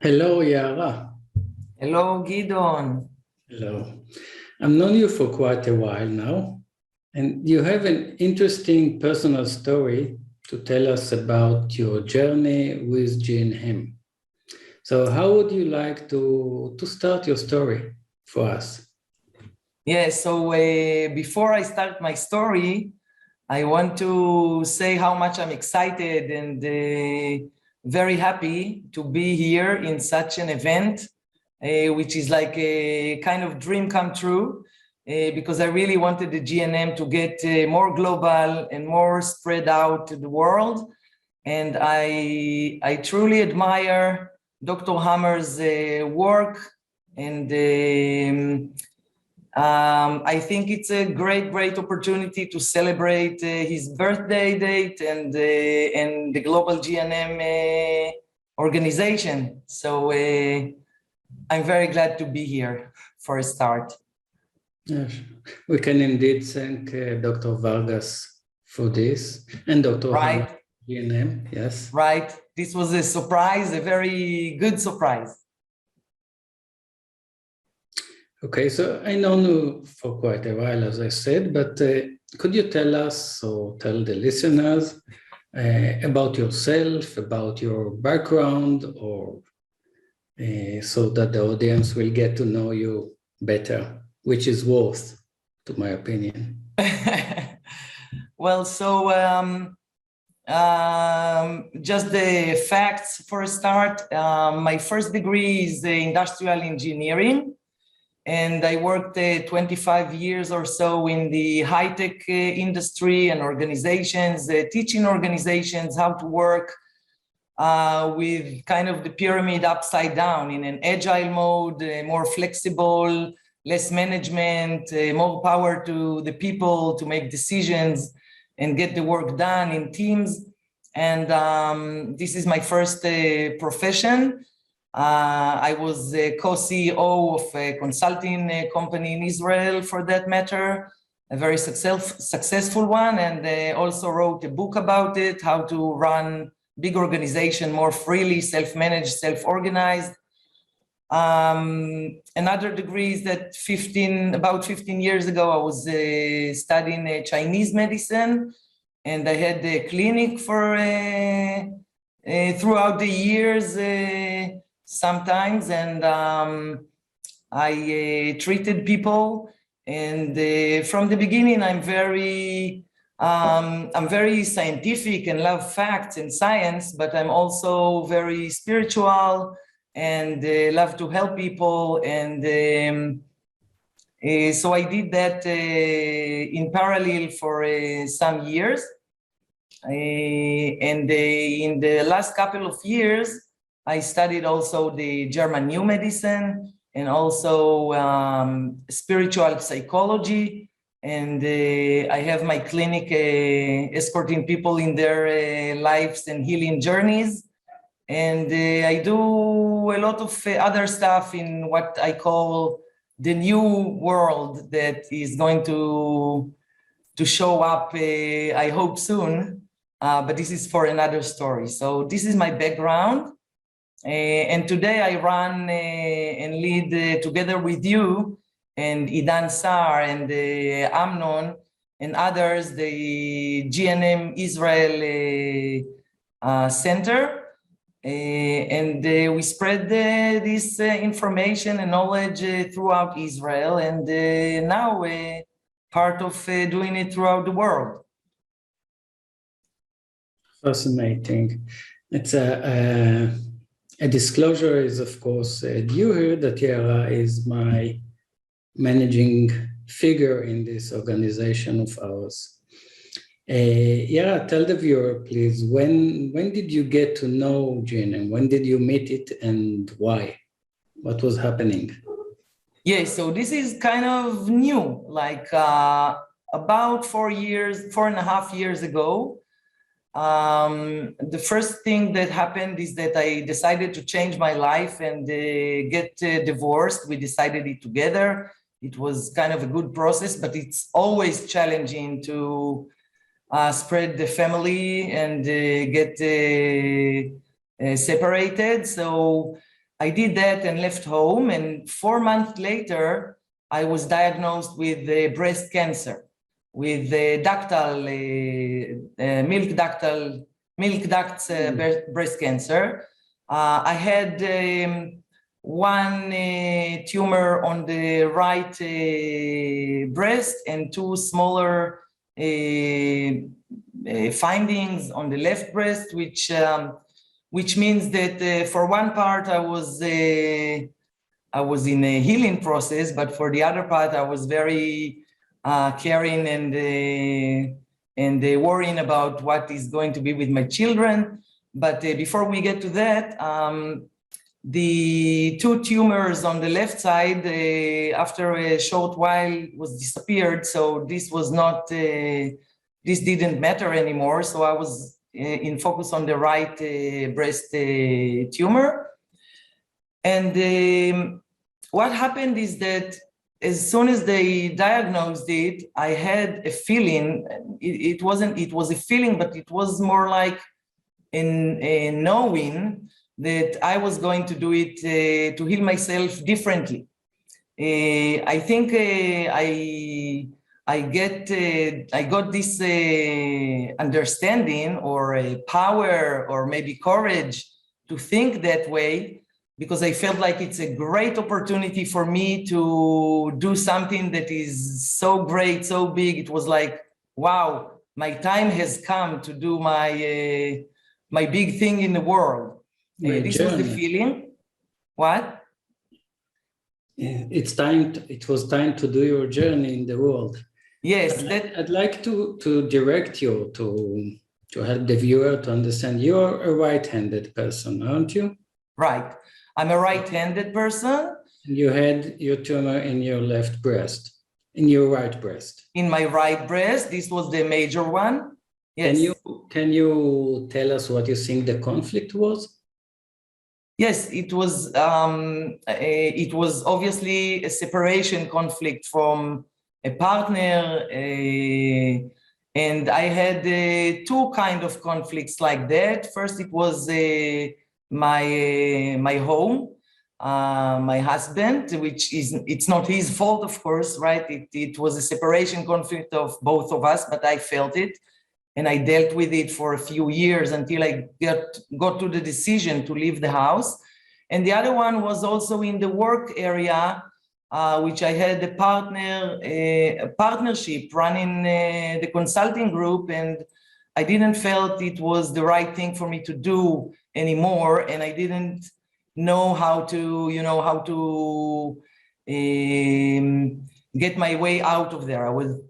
Hello, Yaara. Hello, Gidon. Hello. I've known you for quite a while now, and you have an interesting personal story to tell us about your journey with GNM. So how would you like to start your story for us? Yeah, so before I start my story, I want to say how much I'm excited and very happy to be here in such an event, which is like a kind of dream come true, because I really wanted the GNM to get more global and more spread out to the world. And I truly admire Dr. Hammer's work, and I think it's a great opportunity to celebrate his birthday date and the global GNM organization. So I'm very glad to be here for a start. Yes, we can indeed thank Dr. Vargas for this and Dr. Hammer, GNM, yes. Right, this was a surprise, a very good surprise. Okay, so I know you for quite a while, as I said, but could you tell us or tell the listeners about yourself, about your background, or so that the audience will get to know you better, which is worth, to my opinion. Well, so just the facts for a start. My first degree is industrial engineering, and I worked 25 years or so in the high-tech industry and organizations, teaching organizations how to work with kind of the pyramid upside down in an agile mode, more flexible, less management, more power to the people to make decisions and get the work done in teams. And this is my first profession. I was a co-CEO of a consulting company in Israel, for that matter, a very successful one, and also wrote a book about it, how to run big organization more freely, self-managed, self-organized. Another degree is that about 15 years ago, I was studying Chinese medicine, and I had a clinic for throughout the years sometimes, and I treated people. And from the beginning, I'm very scientific and love facts and science, but I'm also very spiritual and love to help people. And so I did that in parallel for some years. And in the last couple of years, I studied also the German New Medicine and also spiritual psychology. And I have my clinic escorting people in their lives and healing journeys. And I do a lot of other stuff in what I call the new world that is going to show up, I hope soon, but this is for another story. So this is my background. And today I run and lead together with you and Idan Sar and Amnon and others, the GNM Israel Center. And we spread this information and knowledge throughout Israel, and now part of doing it throughout the world. Fascinating. It's a disclosure is, of course, due here that Yaara is my managing figure in this organization of ours. Yaara, tell the viewer, please, when did you get to know GNM? When did you meet it and why? What was happening? Yeah, so this is kind of new, like about 4.5 years ago. The first thing that happened is that I decided to change my life and get divorced. We decided it together. It was kind of a good process, but it's always challenging to spread the family and get separated. So I did that and left home, and 4 months later, I was diagnosed with breast cancer, with milk ducts breast cancer. I had one tumor on the right breast and two smaller findings on the left breast, which means that for one part I was in a healing process, but for the other part I was very caring and worrying about what is going to be with my children. But before we get to that, the two tumors on the left side, after a short while, was disappeared. So this was not, this didn't matter anymore. So I was in focus on the right breast tumor. And what happened is that as soon as they diagnosed it, I had a feeling, it was a feeling, but it was more like in knowing that I was going to do it to heal myself differently. I think I got this understanding or a power or maybe courage to think that way, because I felt like it's a great opportunity for me to do something that is so great, so big. It was like, wow, my time has come to do my my big thing in the world. This was the feeling. What? It was time to do your journey in the world. Yes. I'd like to direct you to help the viewer to understand you're a right-handed person, aren't you? Right. I'm a right-handed person. You had your tumor in your left breast, in your right breast. In my right breast, this was the major one. Yes. Can you tell us what you think the conflict was? Yes, it was obviously a separation conflict from a partner, and I had two kind of conflicts like that. First, it was my home, my husband, which it's not his fault, of course, right? It was a separation conflict of both of us, but I felt it. And I dealt with it for a few years until I got to the decision to leave the house. And the other one was also in the work area, which I had a partnership running the consulting group, and I didn't felt it was the right thing for me to do anymore. And I didn't know how to, get my way out of there.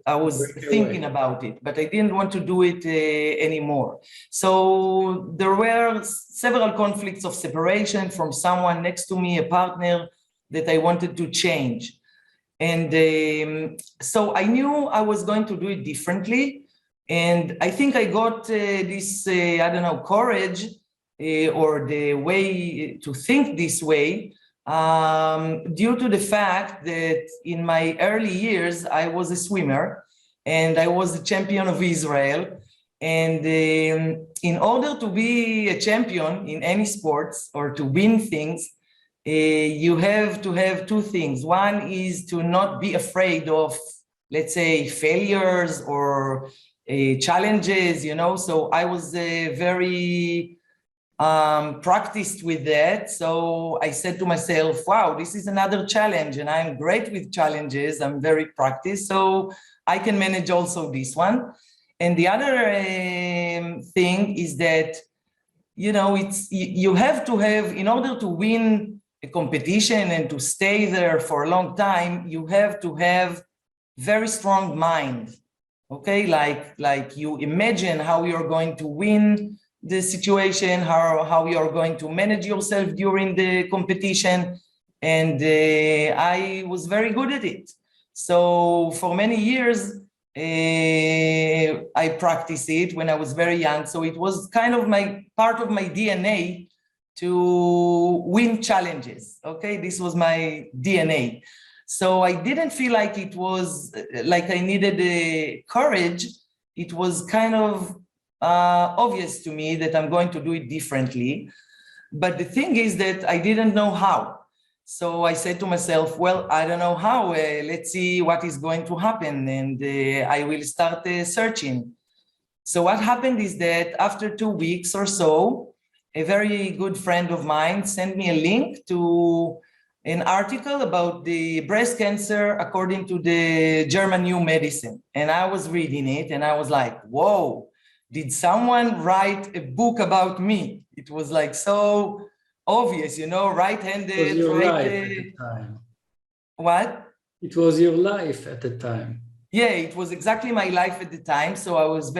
I was thinking about it, but I didn't want to do it anymore. So there were several conflicts of separation from someone next to me, a partner that I wanted to change. And so I knew I was going to do it differently. And I think I got this, courage or the way to think this way due to the fact that in my early years, I was a swimmer and I was the champion of Israel. And in order to be a champion in any sports or to win things, you have to have two things. One is to not be afraid of, let's say, failures or challenges, So I was very practiced with that. So I said to myself, wow, this is another challenge and I'm great with challenges. I'm very practiced, so I can manage also this one. And the other thing is that, you have to have, in order to win a competition and to stay there for a long time, you have to have very strong mind. Okay, like you imagine how you're going to win the situation, how you are going to manage yourself during the competition. And I was very good at it. So for many years, I practiced it when I was very young. So it was kind of part of my DNA to win challenges. Okay, this was my DNA. So I didn't feel like it was like I needed courage. It was kind of obvious to me that I'm going to do it differently. But the thing is that I didn't know how. So I said to myself, well, I don't know how, let's see what is going to happen. And I will start searching. So what happened is that after 2 weeks or so, a very good friend of mine sent me a link to an article about the breast cancer according to the German New Medicine. And I was reading it and I was like, whoa, did someone write a book about me? It was like so obvious, you know, right-handed. It was your life at the time. What? It was your life at the time. Yeah, it was exactly my life at the time. So I was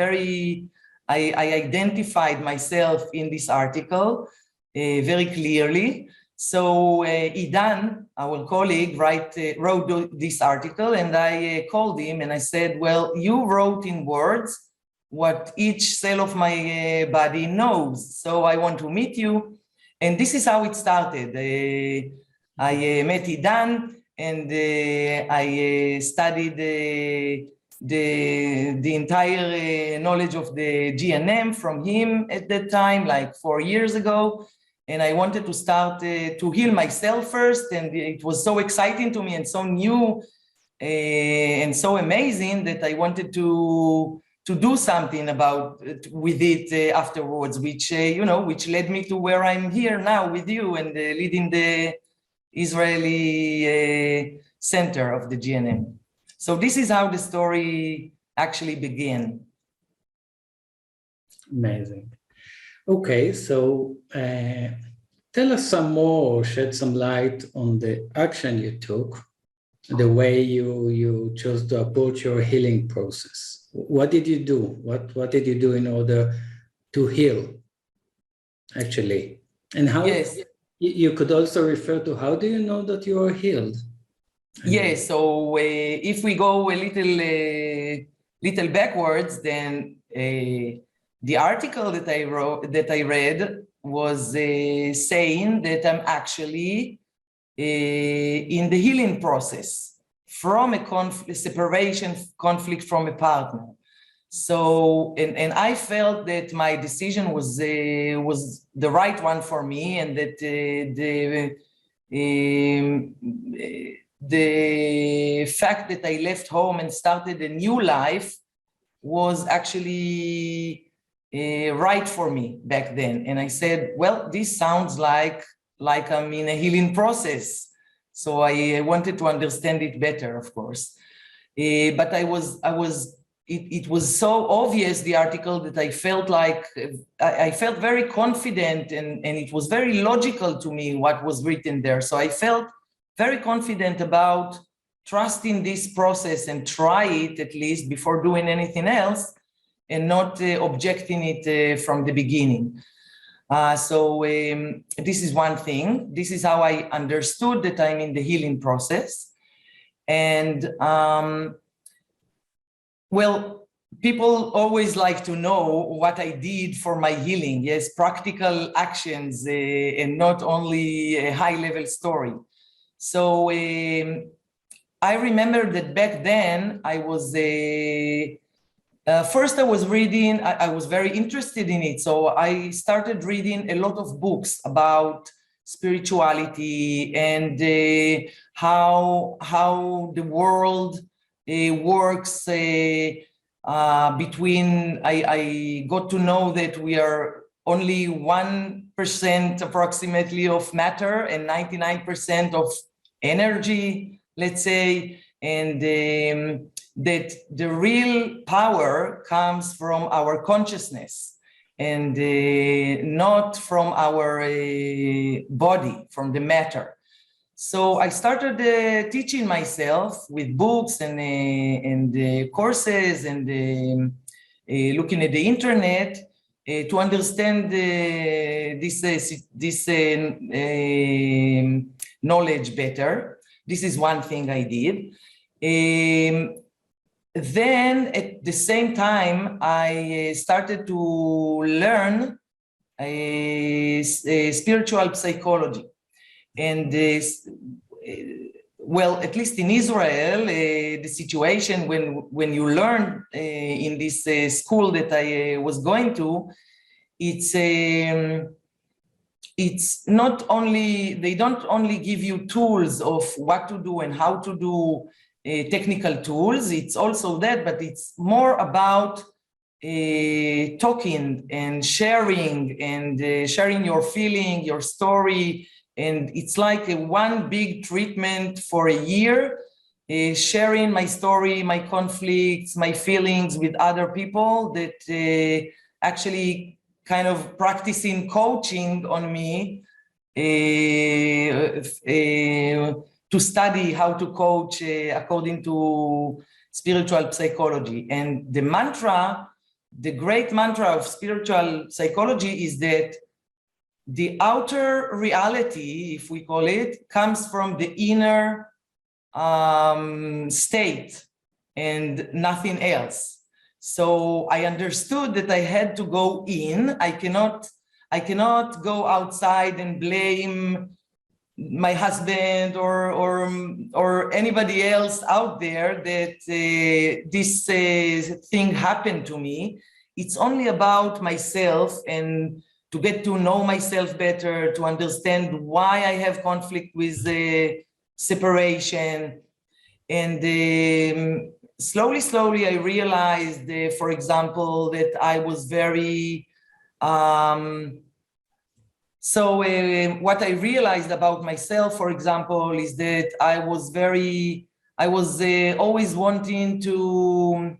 I identified myself in this article very clearly. So Idan, our colleague, wrote this article, and I called him and I said, well, you wrote in words what each cell of my body knows. So I want to meet you. And this is how it started. I met Idan, and I studied the entire knowledge of the GNM from him at that time, like 4 years ago. And I wanted to start to heal myself first. And it was so exciting to me and so new and so amazing that I wanted to do something about with it afterwards, which, which led me to where I'm here now with you and leading the Israeli center of the GNM. So this is how the story actually began. Amazing. Okay, so tell us some more, or shed some light on the action you took, the way you chose to approach your healing process. What did you do? What did you do in order to heal, actually? And how? Yes. You could also refer to how do you know that you are healed? Yes. So if we go a little backwards, then the article that I read was saying that I'm actually in the healing process from a separation conflict from a partner. So, and I felt that my decision was the right one for me, and that the fact that I left home and started a new life was actually right for me back then. And I said, well, this sounds like I'm in a healing process. So I wanted to understand it better, of course. But it was so obvious, the article, that I felt like I felt very confident, and it was very logical to me what was written there. So I felt very confident about trusting this process and try it at least before doing anything else, and not objecting it from the beginning. So this is one thing. This is how I understood that I'm in the healing process. And well, people always like to know what I did for my healing. Yes, practical actions and not only a high-level story. So I remember that back then I was first I was reading, I was very interested in it. So I started reading a lot of books about spirituality and how the world works between, I got to know that we are only 1% approximately of matter and 99% of energy, let's say, and that the real power comes from our consciousness and not from our body, from the matter. So I started teaching myself with books and courses and looking at the internet to understand this knowledge better. This is one thing I did. Then at the same time, I started to learn spiritual psychology. And well, at least in Israel, the situation when you learn in this school that I was going to, it's it's not only, they don't only give you tools of what to do and how to do technical tools, it's also that, but it's more about talking and sharing your feeling, your story. And it's like one big treatment for a year, sharing my story, my conflicts, my feelings with other people that actually kind of practicing coaching on me to study how to coach according to spiritual psychology. And the mantra, the great mantra of spiritual psychology is that the outer reality, if we call it, comes from the inner state and nothing else. So I understood that I had to go in. I cannot go outside and blame my husband or anybody else out there that this thing happened to me. It's only about myself, and to get to know myself better, to understand why I have conflict with separation. And slowly I realized, for example, that I was very, what I realized about myself, for example, is that I was always wanting to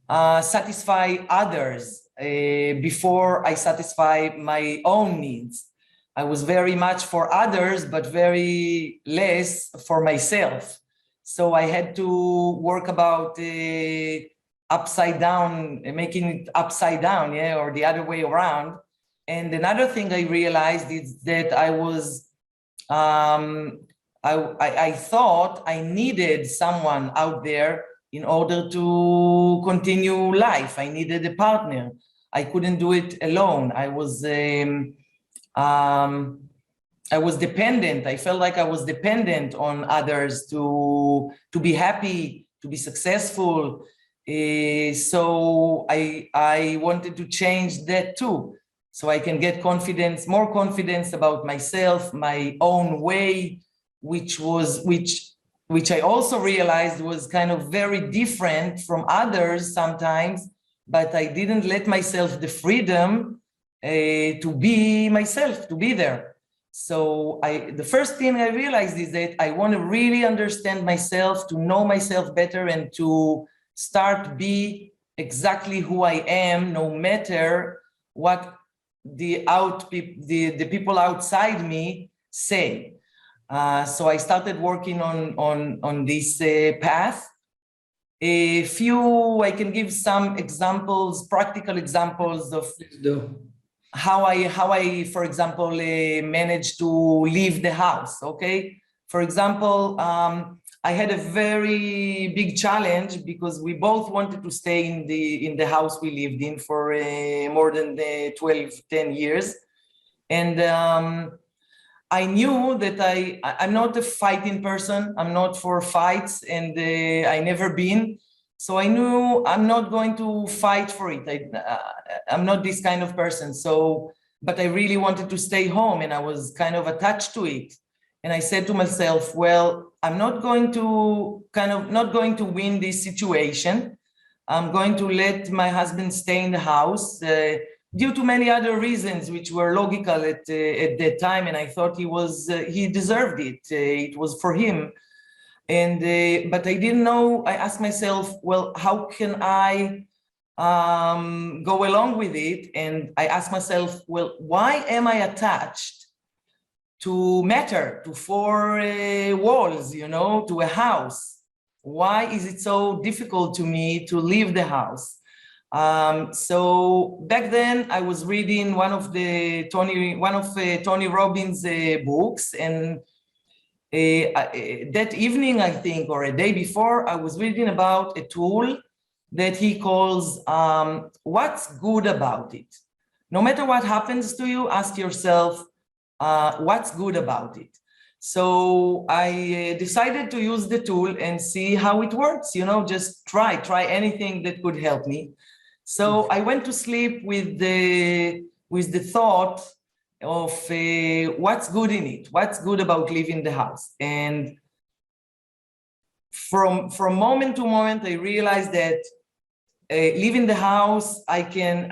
satisfy others before I satisfy my own needs. I was very much for others, but very less for myself. So I had to work about upside down, making it upside down, yeah, or the other way around. And another thing I realized is that I was, I thought I needed someone out there in order to continue life. I needed a partner. I couldn't do it alone. I was dependent. I felt like I was dependent on others to be happy, to be successful. So I wanted to change that too, so I can get confidence, more confidence about myself, my own way, which I also realized was kind of very different from others sometimes, but I didn't let myself the freedom to be myself, to be there. So the first thing I realized is that I want to really understand myself, to know myself better, and to start be exactly who I am, no matter what the people outside me say. So I started working on this path. I can give some examples, practical examples of how I, for example, managed to leave the house. Okay, for example, I had a very big challenge because we both wanted to stay in the house we lived in for more than 10 years, and I knew that I'm not a fighting person. I'm not for fights, and I never been. So I knew I'm not going to fight for it. I'm not this kind of person. So, but I really wanted to stay home, and I was kind of attached to it. And I said to myself, well, I'm not going to win this situation. I'm going to let my husband stay in the house due to many other reasons, which were logical at that time. And I thought he deserved it. It was for him. And but I didn't know. I asked myself, well, how can I go along with it? And I asked myself, well, why am I attached to matter, to four walls, to a house? Why is it so difficult to me to leave the house? So back then I was reading one of Tony Robbins' books, and that evening, I think, or a day before, I was reading about a tool that he calls what's good about it. No matter what happens to you, ask yourself, what's good about it? So I decided to use the tool and see how it works, just try anything that could help me. So I went to sleep with the thought of what's good in it, what's good about leaving the house. And from moment to moment, I realized that leaving the house, I can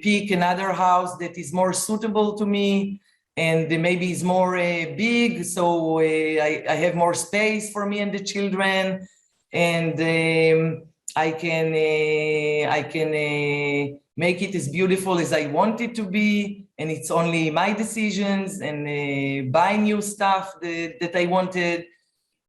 pick another house that is more suitable to me, and maybe is more big, so I have more space for me and the children, and I can make it as beautiful as I want it to be, and it's only my decisions, and buy new stuff that I wanted.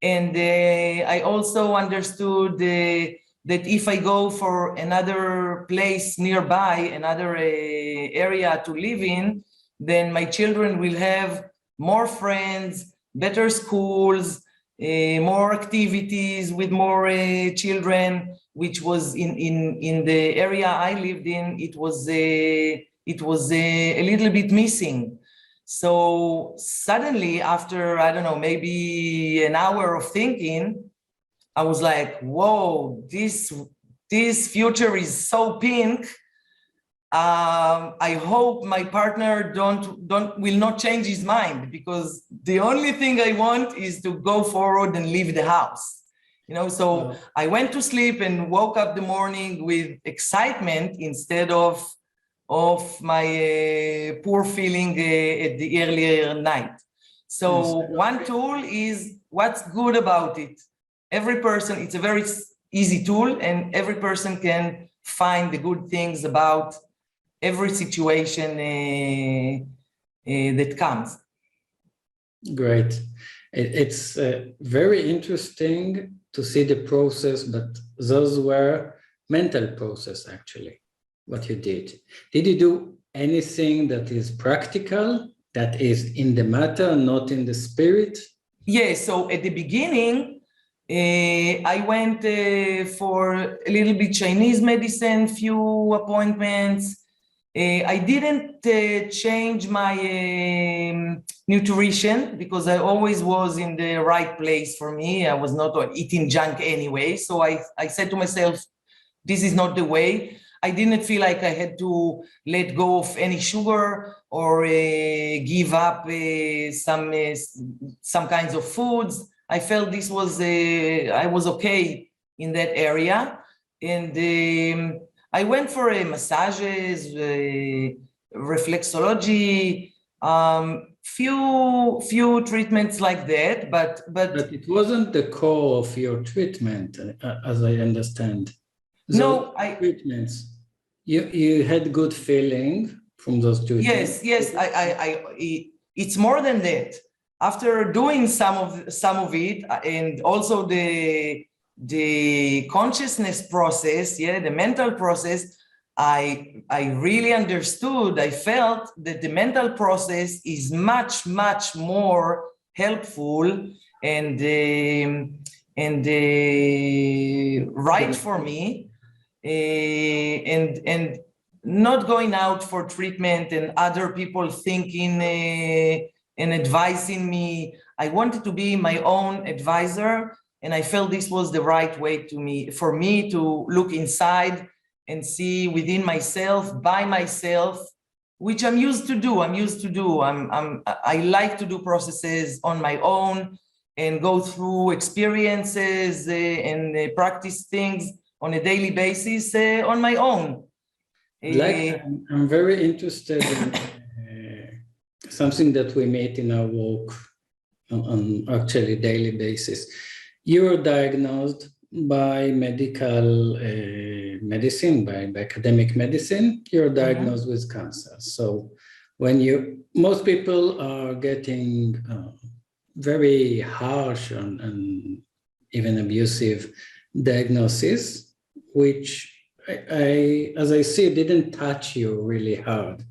And I also understood that if I go for another place nearby, another area to live in, then my children will have more friends, better schools, more activities with more children, which was in the area I lived in, it was a little bit missing. So suddenly, after, I don't know, maybe an hour of thinking, I was like, whoa, this future is so pink. I hope my partner will not change his mind, because the only thing I want is to go forward and leave the house. So I went to sleep and woke up the morning with excitement instead of my poor feeling at the earlier night. So one tool is what's good about it. Every person, it's a very easy tool, and every person can find the good things about every situation that comes. Great. It's very interesting to see the process, but those were mental process, actually, what you did. Did you do anything that is practical, that is in the matter, not in the spirit? Yeah, so at the beginning, I went for a little bit Chinese medicine, few appointments. I didn't change my nutrition, because I always was in the right place for me. I was not eating junk anyway. So I said to myself, this is not the way. I didn't feel like I had to let go of any sugar or give up some kinds of foods. I felt this was, I was okay in that area. And I went for massages, reflexology, few treatments like that, but it wasn't the core of your treatment, as I understand. No, treatments. You had good feeling from those treatments. Yes. It's more than that. After doing some of it, and also the consciousness process, the mental process, I really understood. I felt that the mental process is much more helpful and right for me. And not going out for treatment and other people thinking and advising me. I wanted to be my own advisor, and I felt this was the right way for me to look inside and see within myself, by myself, which I'm used to do. I like to do processes on my own and go through experiences and practice things on a daily basis on my own. I'm very interested in something that we meet in our work on actually daily basis. You were diagnosed by medical medicine, by academic medicine. You're diagnosed with cancer. So when most people are getting very harsh and even abusive diagnosis, which as I see, didn't touch you really hard.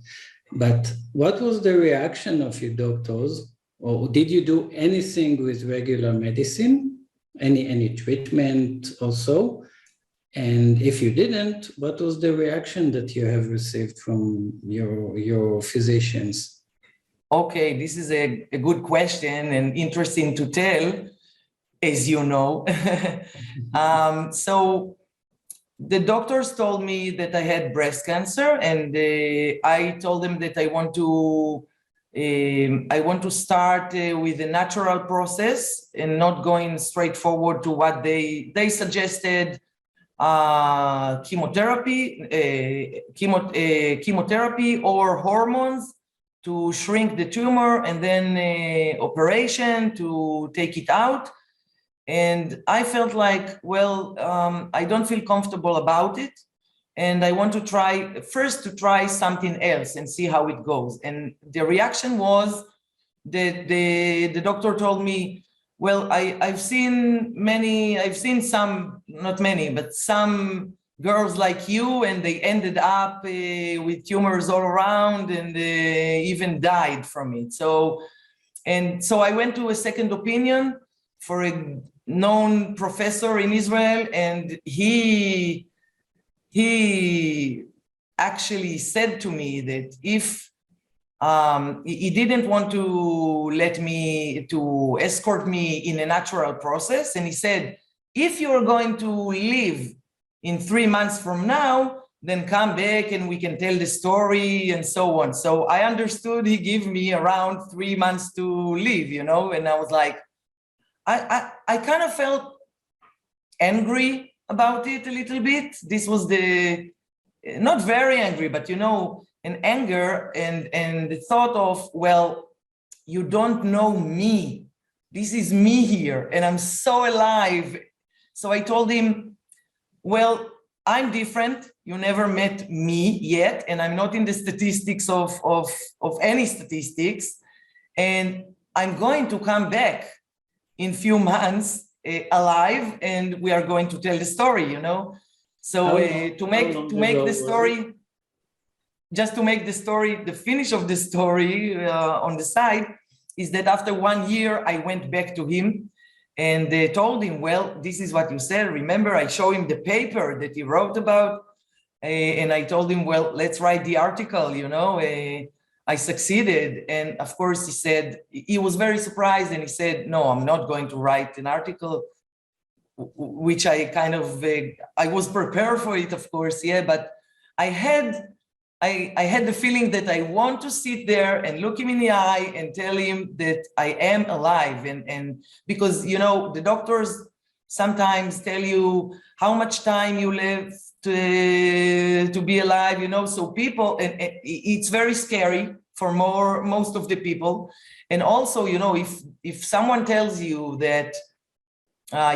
But what was the reaction of your doctors? Or did you do anything with regular medicine? Any treatment also? And if you didn't, what was the reaction that you have received from your physicians? Okay, this is a good question and interesting to tell, as you know. So the doctors told me that I had breast cancer, and I told them that I want to start with a natural process and not going straight forward to what they suggested, chemotherapy or hormones to shrink the tumor, and then operation to take it out. And I felt like, well, I don't feel comfortable about it. And I want to try something else and see how it goes. And the reaction was that the doctor told me, well, I've seen some, not many, but some girls like you, and they ended up with tumors all around, and even died from it. So I went to a second opinion for a known professor in Israel, and he actually said to me that if he didn't want to escort me in a natural process, and he said, if you're going to live in 3 months from now, then come back and we can tell the story and so on. So I understood he gave me around 3 months to live, and I was like, I kind of felt angry about it a little bit. This was not very angry, but an anger and the thought of, well, you don't know me. This is me here, and I'm so alive. So I told him, well, I'm different. You never met me yet, and I'm not in the statistics of any statistics. And I'm going to come back in few months alive, and we are going to tell the story, So to make the story, the finish of the story on the side is that after 1 year, I went back to him and told him, well, this is what you said. Remember, I showed him the paper that he wrote about, and I told him, well, let's write the article, I succeeded. And of course, he was very surprised, and he said, no, I'm not going to write an article, which I kind of, I was prepared for it, of course, yeah, but I had the feeling that I want to sit there and look him in the eye and tell him that I am alive. And because, the doctors sometimes tell you how much time you live to be alive, so people, and it's very scary for most of the people. And also, if someone tells you that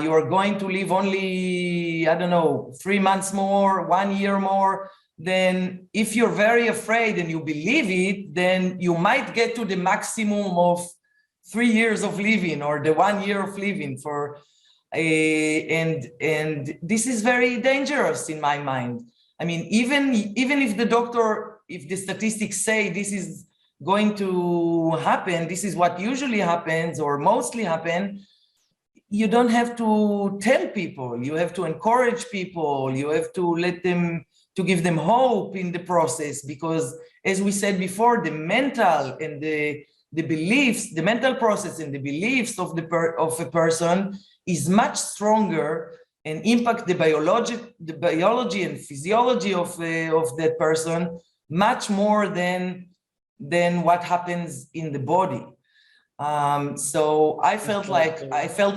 you are going to live only, I don't know, 3 months more, 1 year more, then if you're very afraid and you believe it, then you might get to the maximum of 3 years of living or the 1 year of living and this is very dangerous in my mind. I mean, even if the statistics say this is going to happen, this is what usually happens or mostly happen, you don't have to tell people, you have to encourage people, you have to to give them hope in the process, because as we said before, the mental and the beliefs, the mental process and the beliefs of a person is much stronger and impact the biology and physiology of that person much more than what happens in the body. So I felt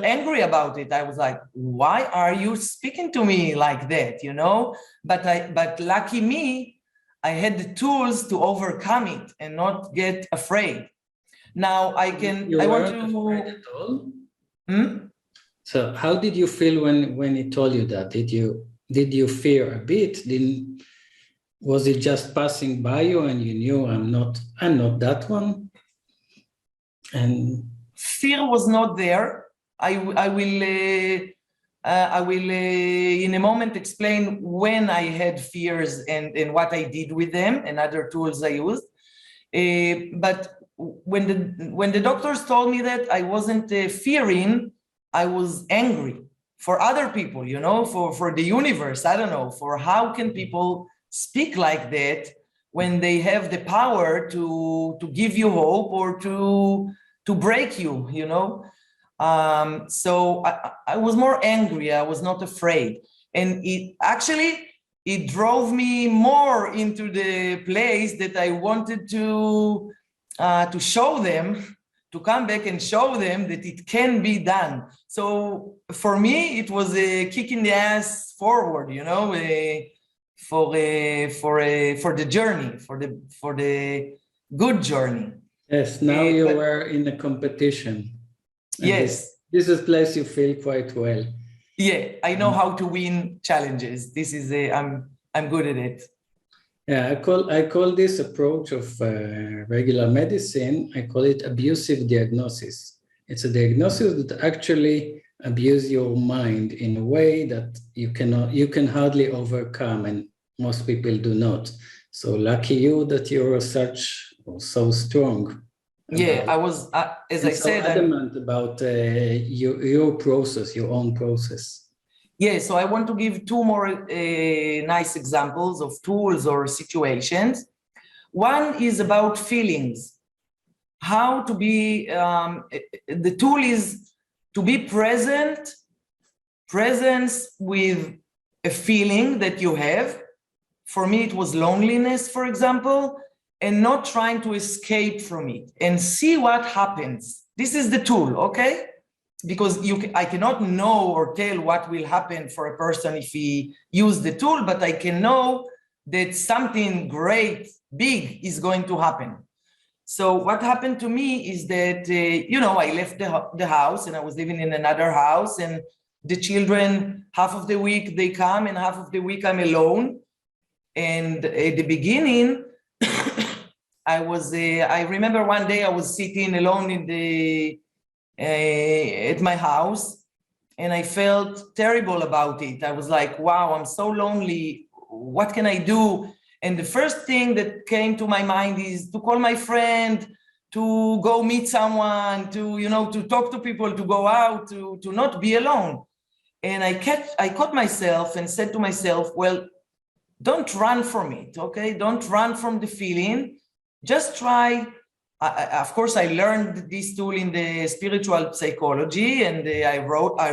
angry about it. I was like, why are you speaking to me like that, But lucky me, I had the tools to overcome it and not get afraid. Now I want to. So how did you feel when he told you that? Did you fear a bit? Was it just passing by you and you knew I'm not that one? And fear was not there. I will in a moment explain when I had fears and what I did with them and other tools I used. But when the doctors told me that, I wasn't fearing, I was angry for other people, for the universe. I don't know, for how can people speak like that when they have the power to give you hope or to break you, So I was more angry. I was not afraid. And it drove me more into the place that I wanted to show them, to come back and show them that it can be done. So for me, it was a kick in the ass forward, you know, for the journey, for the good journey. Yes, now you were in a competition. Yes. This is a place you feel quite well. Yeah, I know how to win challenges. This is I'm good at it. Yeah, I call this approach of regular medicine, I call it abusive diagnosis. It's a diagnosis that actually abuse your mind in a way that you can hardly overcome, and most people do not. So lucky you that you're so strong. Yeah, I was, as I said, adamant about your process, your own process. Yeah, so I want to give two more nice examples of tools or situations. One is about feelings. How to be, the tool is to be presence with a feeling that you have. For me, it was loneliness, for example, and not trying to escape from it and see what happens. This is the tool, okay? Because I cannot know or tell what will happen for a person if he use the tool, but I can know that something great, big is going to happen. So what happened to me is that, you know, I left the house and I was living in another house, and the children, half of the week they come and half of the week I'm alone. And at the beginning, I remember one day I was sitting alone at my house, and I felt terrible about it. I was like, wow, I'm so lonely. What can I do? And the first thing that came to my mind is to call my friend, to go meet someone, to, you know, to talk to people, to go out, to not be alone. And I caught myself and said to myself, well, don't run from it, okay? Don't run from the feeling. Just try. Of course, I learned this tool in the spiritual psychology, and I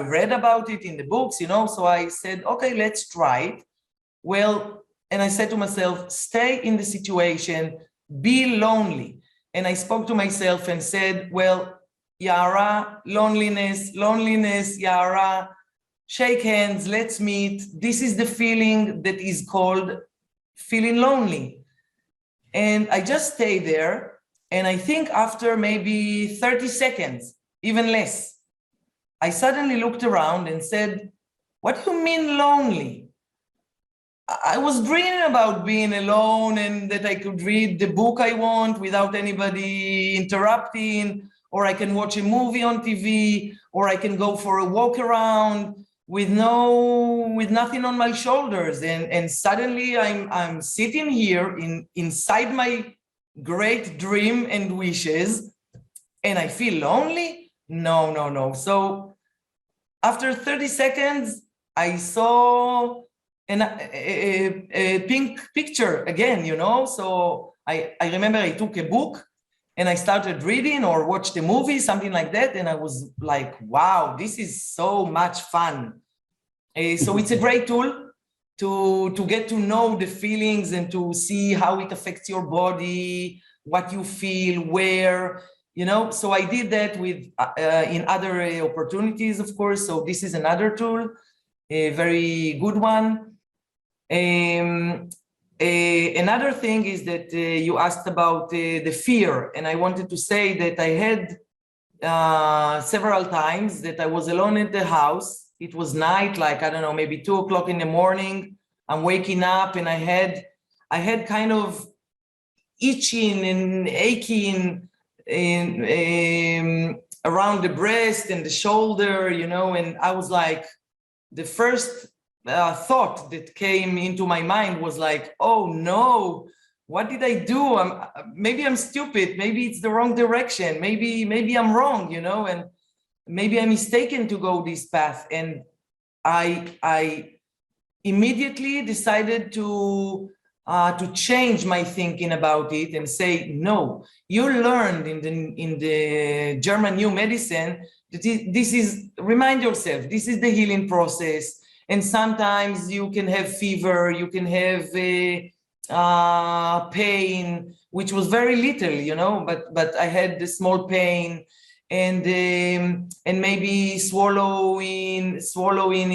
read about it in the books, you know, so I said, okay, let's try it. Well, and I said to myself, stay in the situation, be lonely. And I spoke to myself and said, well, Yaara, loneliness, Yaara, shake hands, let's meet. This is the feeling that is called feeling lonely. And I just stay there. And I think after maybe 30 seconds, even less, I suddenly looked around and said, what do you mean lonely? I was dreaming about being alone and that I could read the book I want without anybody interrupting, or I can watch a movie on TV, or I can go for a walk around with nothing on my shoulders. And suddenly I'm sitting here inside my great dream and wishes, and I feel lonely? No. So after 30 seconds, I saw a pink picture again, you know? So I remember I took a book and I started reading or watched a movie, something like that. And I was like, wow, this is so much fun. So it's a great tool to get to know the feelings and to see how it affects your body, what you feel, where, you know. So I did that with in other opportunities, of course. So this is another tool, a very good one. Another thing is that you asked about the fear, and I wanted to say that I had several times that I was alone at the house. It was night, like, I don't know, maybe 2 o'clock in the morning. I'm waking up and I had kind of itching and aching around the breast and the shoulder, you know, and I was like, the first thought that came into my mind was like, oh no, what did I do? Maybe I'm stupid, maybe it's the wrong direction, maybe I'm wrong, you know, and maybe I'm mistaken to go this path. And I immediately decided to change my thinking about it and say, no, you learned in the German New Medicine that this is, remind yourself, this is the healing process. And sometimes you can have fever, you can have pain, which was very little, you know, but I had the small pain, and maybe swallowing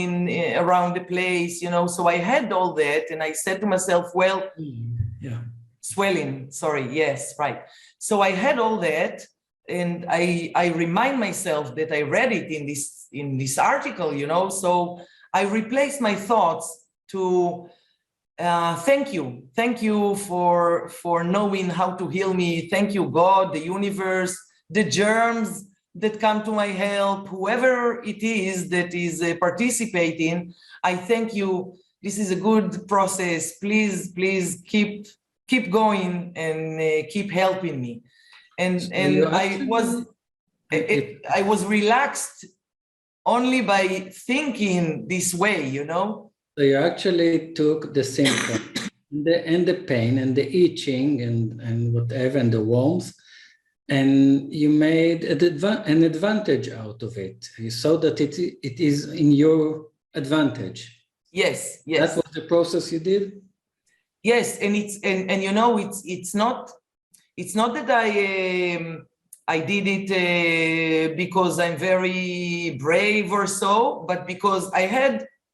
in around the place, you know. So I had all that, and I said to myself, well, yeah, swelling, sorry, yes, right. So I had all that, and I remind myself that I read it in this article, you know. So I replaced my thoughts to thank you for knowing how to heal me. Thank you, God, the universe, the germs that come to my help, whoever it is that is participating. I thank you. This is a good process. Please keep going and keep helping me. And So I was relaxed only by thinking this way, you know. So you actually took the symptom, and the pain and the itching and whatever, and the warmth, and you made an advantage out of it. You saw that it is in your advantage. Yes. That was the process you did? Yes, and you know, it's not that I did it because I'm very brave or so, but because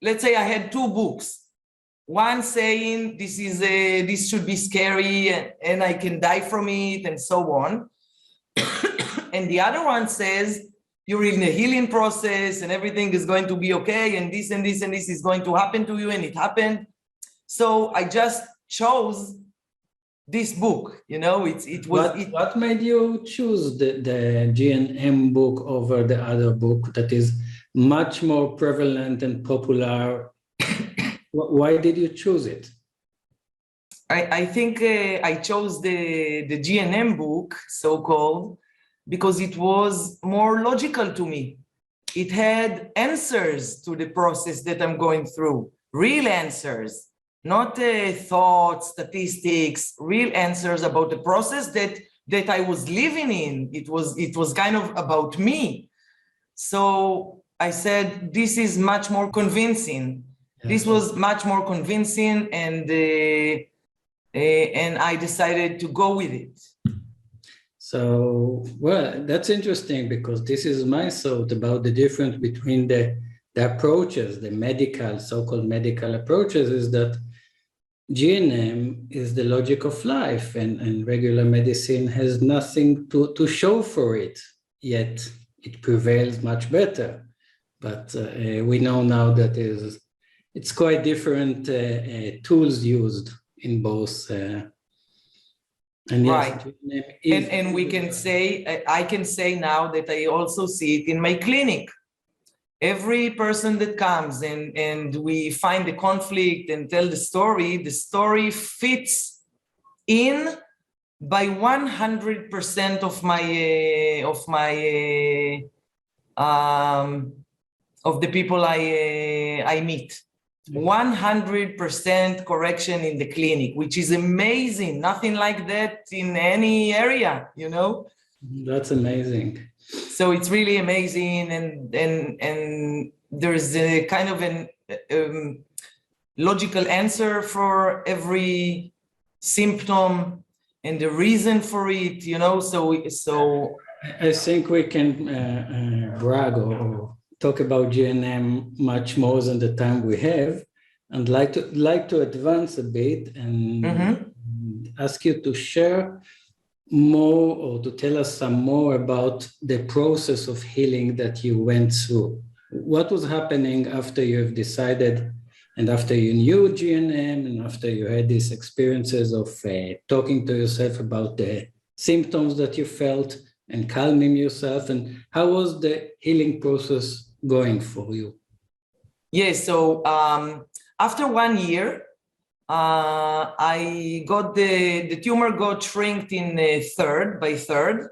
let's say I had two books. One saying this should be scary and I can die from it and so on. And the other one says you're in a healing process and everything is going to be okay, and this and this and this is going to happen to you, and it happened. So I just chose this book, you know. What made you choose the GNM book over the other book that is much more prevalent and popular? Why did you choose it? I think I chose the GNM book, so-called, because it was more logical to me. It had answers to the process that I'm going through, real answers, not thoughts, statistics, real answers about the process that I was living in. It was kind of about me. So I said, this is much more convincing. This was much more convincing, and I decided to go with it. So, well, that's interesting, because this is my thought about the difference between the approaches, the medical, so-called medical approaches, is that GNM is the logic of life, and regular medicine has nothing to show for it, yet it prevails much better. But we know now that it's quite different tools used in both. And yes, right. And we can say, I can say now that I also see it in my clinic. Every person that comes and we find the conflict and tell the story fits in by 100% of the people I meet. 100% correction in the clinic, which is amazing. Nothing like that in any area, you know? That's amazing. So it's really amazing, and there's a kind of an logical answer for every symptom and the reason for it, you know. So I think we can brag or talk about GNM much more than the time we have, and like to advance a bit and ask you to share more, or to tell us some more about the process of healing that you went through. What was happening after you have decided, and after you knew GNM, and after you had these experiences of talking to yourself about the symptoms that you felt and calming yourself, and how was the healing process going for you? Yes, so after 1 year, I got the tumor got shrinked in by third,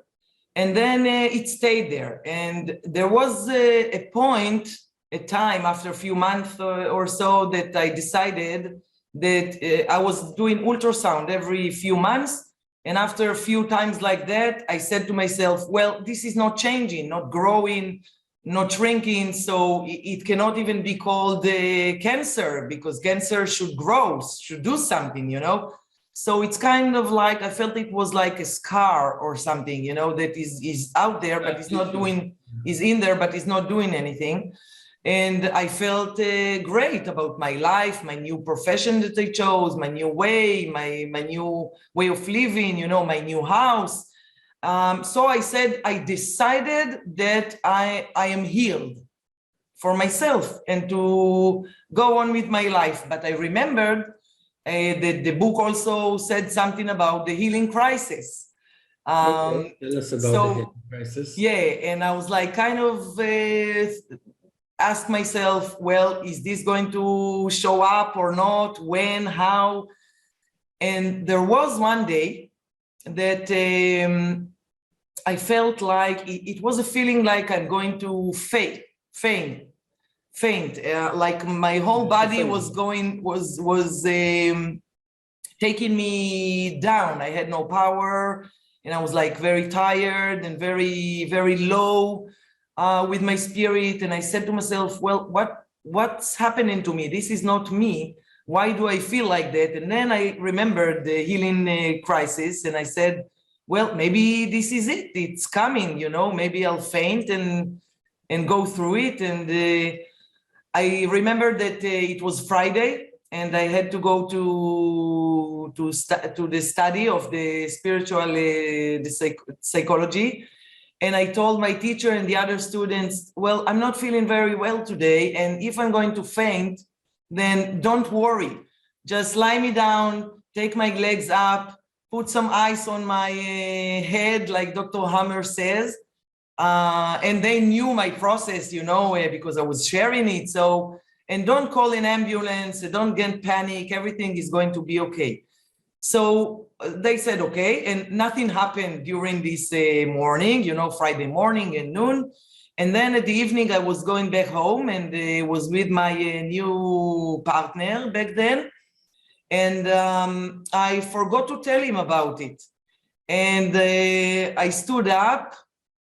and then it stayed there. And there was a time after a few months or so that I decided that I was doing ultrasound every few months. And after a few times like that, I said to myself, well, this is not changing, not growing, not shrinking, so it cannot even be called cancer, because cancer should grow, should do something, you know. So it's kind of like, I felt it was like a scar or something, you know, that is out there, but it's not doing, is in there, but it's not doing anything. And I felt great about my life, my new profession that I chose, my new way, my new way of living, you know, my new house. So I said, I decided that I am healed for myself and to go on with my life. But I remembered that the book also said something about the healing crisis. Okay, tell us about the healing crisis. Yeah, and I was like, kind of ask myself, well, is this going to show up or not? When, how? And there was one day that I felt like it was a feeling like I'm going to faint. Like my whole body was taking me down. I had no power, and I was like very tired and very low with my spirit. And I said to myself, well, what's happening to me? This is not me. Why do I feel like that? And then I remembered the healing crisis, and I said, well, maybe this is it. It's coming, you know, maybe I'll faint and go through it. And I remember that it was Friday, and I had to go to the study of the spiritual psychology. And I told my teacher and the other students, well, I'm not feeling very well today. And if I'm going to faint, then don't worry. Just lie me down, take my legs up, put some ice on my head, like Dr. Hammer says. And they knew my process, you know, because I was sharing it. So, and don't call an ambulance, don't get panic, everything is going to be okay. So they said, okay, and nothing happened during this morning, you know, Friday morning and noon. And then at the evening, I was going back home, and was with my new partner back then. And I forgot to tell him about it. And I stood up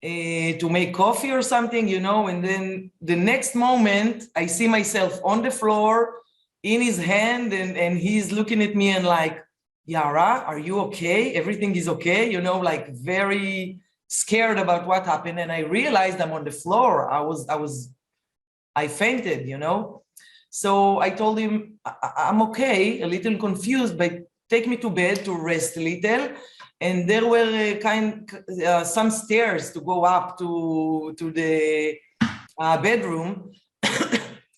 to make coffee or something, you know, and then the next moment I see myself on the floor in his hand, and he's looking at me and like, Yaara, are you okay? Everything is okay? You know, like very scared about what happened. And I realized I'm on the floor. I fainted, you know? So I told him, I'm okay, a little confused, but take me to bed to rest a little. And there were some stairs to go up to the bedroom.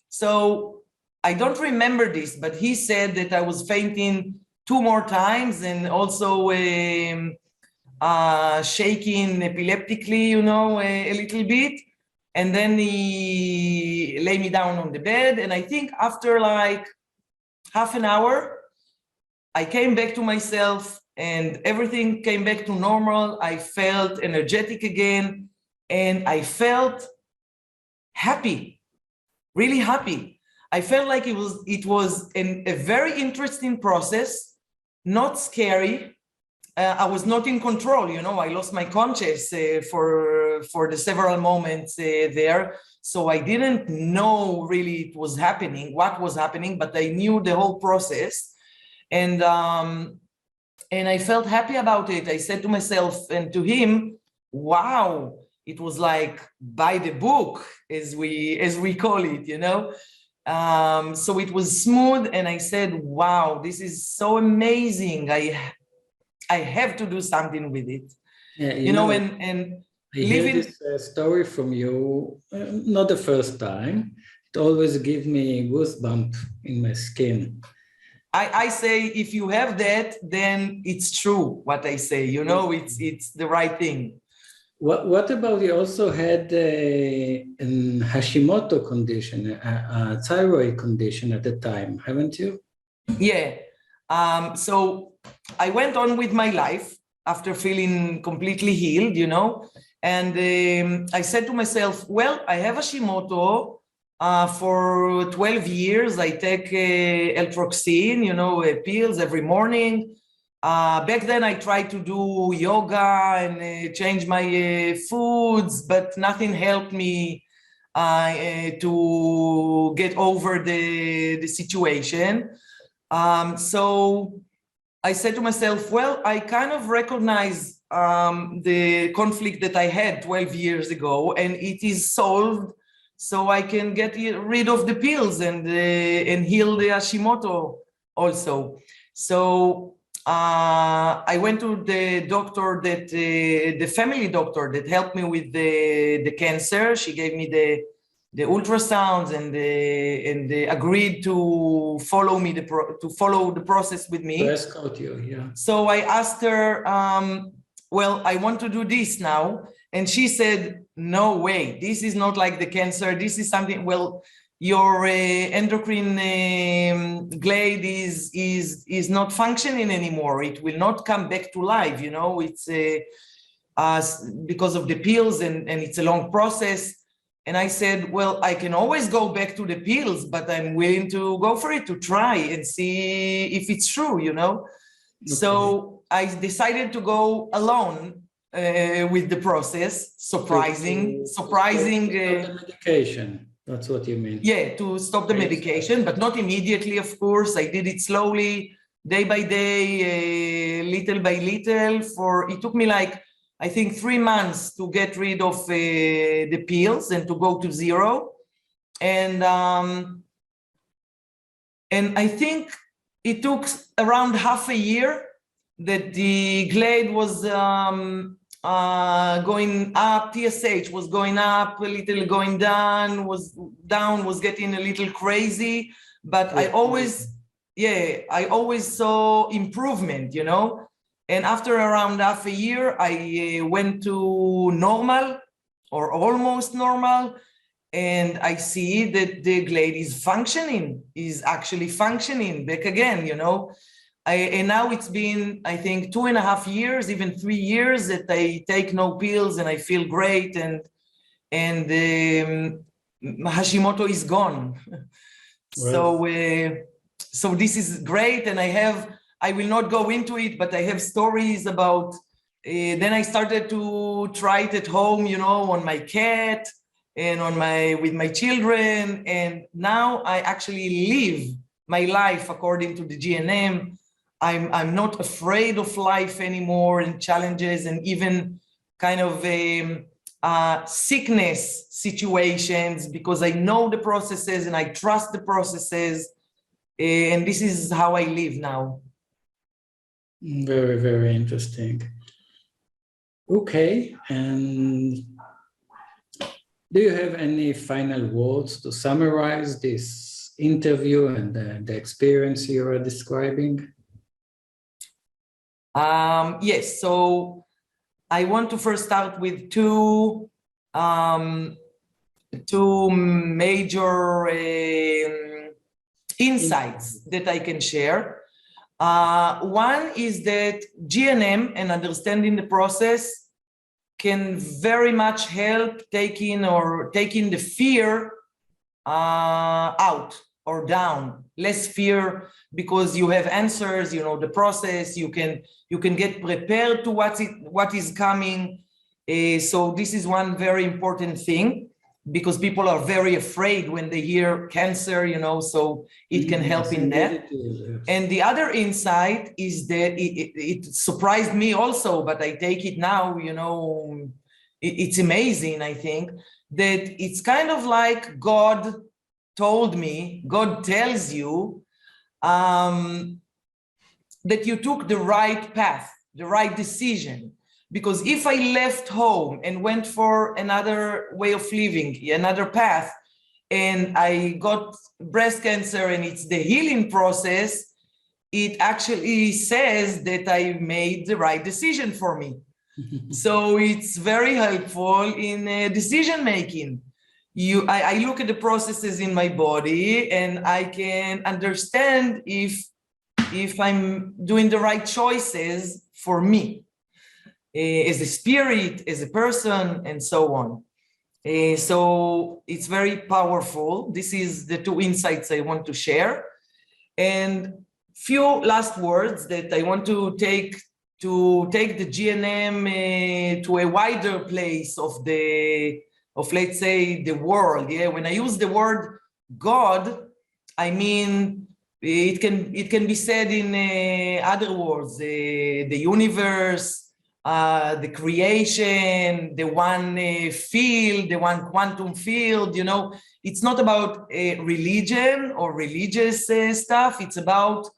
So I don't remember this, but he said that I was fainting 2 more times, and also shaking epileptically, you know, a little bit. And then he lay me down on the bed. And I think after like half an hour, I came back to myself, and everything came back to normal. I felt energetic again, and I felt happy, really happy. I felt like it was a very interesting process, not scary. I was not in control, you know. I lost my conscious for the several moments there. So I didn't know really what was happening, but I knew the whole process. And I felt happy about it. I said to myself and to him, wow, it was like by the book, as we call it, you know. So it was smooth, and I said, wow, this is so amazing. I have to do something with it. Yeah, you know, and I hear this story from you, not the first time. It always gives me goosebump in my skin. I say, if you have that, then it's true what I say, you know, it's the right thing. What about, you also had a Hashimoto condition, a thyroid condition at the time, haven't you? Yeah. So I went on with my life after feeling completely healed, you know, and I said to myself, well, I have Hashimoto. For 12 years, I take L-Troxine, you know, pills every morning. Back then, I tried to do yoga and change my foods, but nothing helped me. to get over the situation. So I said to myself, well, I kind of recognize the conflict that I had 12 years ago, and it is solved, so I can get rid of the pills and heal the Hashimoto also. So I went to the doctor that the family doctor that helped me with the cancer. She gave me the ultrasounds and they agreed to follow me to follow the process with me. To escort you, yeah. So I asked her, well, I want to do this now, and she said, no way, this is not like the cancer. This is something, well, your endocrine gland is not functioning anymore. It will not come back to life. You know, it's because of the pills, and it's a long process. And I said, well, I can always go back to the pills, but I'm willing to go for it, to try and see if it's true, you know? Okay. So I decided to go alone with the process. Surprising. Stop the medication. That's what you mean. Yeah, to stop the medication, but not immediately, of course. I did it slowly, day by day, little by little. It took me like, I think 3 months to get rid of the pills and to go to zero. And I think it took around half a year that the glade was going up, TSH was going up, a little going down, was getting a little crazy. But I always saw improvement, you know? And after around half a year, I went to normal or almost normal. And I see that the glade is actually functioning back again, you know. And now it's been, I think, 2.5 years, even 3 years that I take no pills and I feel great, and Hashimoto is gone. Right. So this is great, and I will not go into it, but I have stories about, then I started to try it at home, you know, on my cat and with my children. And now I actually live my life according to the GNM. I'm not afraid of life anymore and challenges and even kind of sickness situations, because I know the processes and I trust the processes. And this is how I live now. Very, very interesting. Okay, and do you have any final words to summarize this interview and the experience you are describing? Yes, so I want to first start with two major insights that I can share. One is that GNM and understanding the process can very much help taking the fear out or down. Less fear, because you have answers, you know the process, you can get prepared to what is coming. So this is one very important thing, because people are very afraid when they hear cancer, you know, so it can help in that. And the other insight is that it surprised me also, but I take it now, you know, it's amazing, I think, that it's kind of like God told me, God tells you that you took the right path, the right decision. Because if I left home and went for another way of living, another path, and I got breast cancer and it's the healing process, it actually says that I made the right decision for me. So it's very helpful in decision making. I look at the processes in my body and I can understand if I'm doing the right choices for me. As a spirit, as a person, and so on. So it's very powerful. This is the two insights I want to share. And few last words that I want to take the GNM to a wider place of the let's say, the world. Yeah, when I use the word God, I mean, it can be said in other words, the universe, the creation, the one field, the one quantum field, you know. It's not about religion or religious stuff. It's about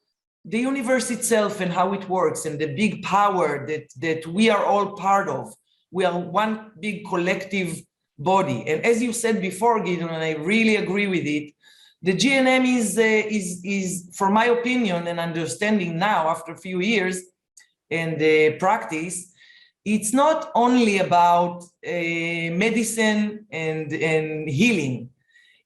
the universe itself and how it works and the big power that we are all part of. We are one big collective body. And as you said before, Gideon, and I really agree with it, the GNM is, for my opinion and understanding now after a few years and practice, it's not only about medicine and healing.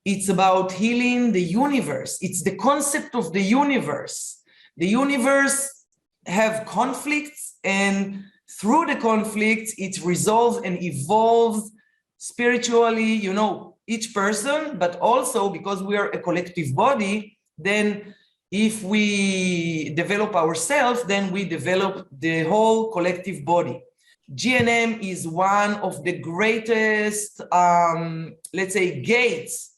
It's about healing the universe. It's the concept of the universe. The universe have conflicts, and through the conflicts, it resolves and evolves spiritually, you know, each person, but also because we are a collective body, then if we develop ourselves, then we develop the whole collective body. GNM is one of the greatest, let's say, gates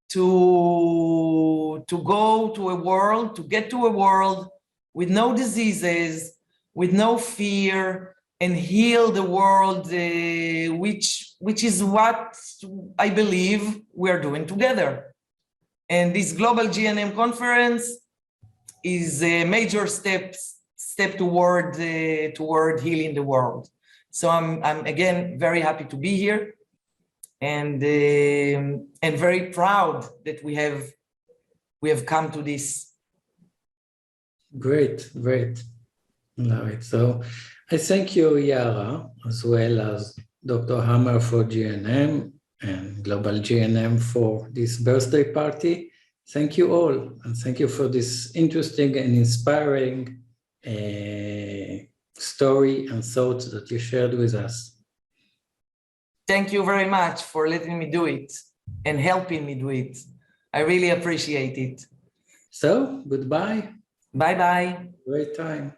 to go to a world, to get to a world with no diseases, with no fear, and heal the world, which is what I believe we're doing together. And this global GNM conference is a major step toward healing the world. So I'm again very happy to be here, and very proud that we have come to this. Great. Love it. So I thank you, Yaara, as well as Dr. Hammer for GNM and Global GNM for this birthday party. Thank you all, and thank you for this interesting and inspiring story and thoughts that you shared with us. Thank you very much for letting me do it and helping me do it. I really appreciate it. So, goodbye. Bye-bye. Great time.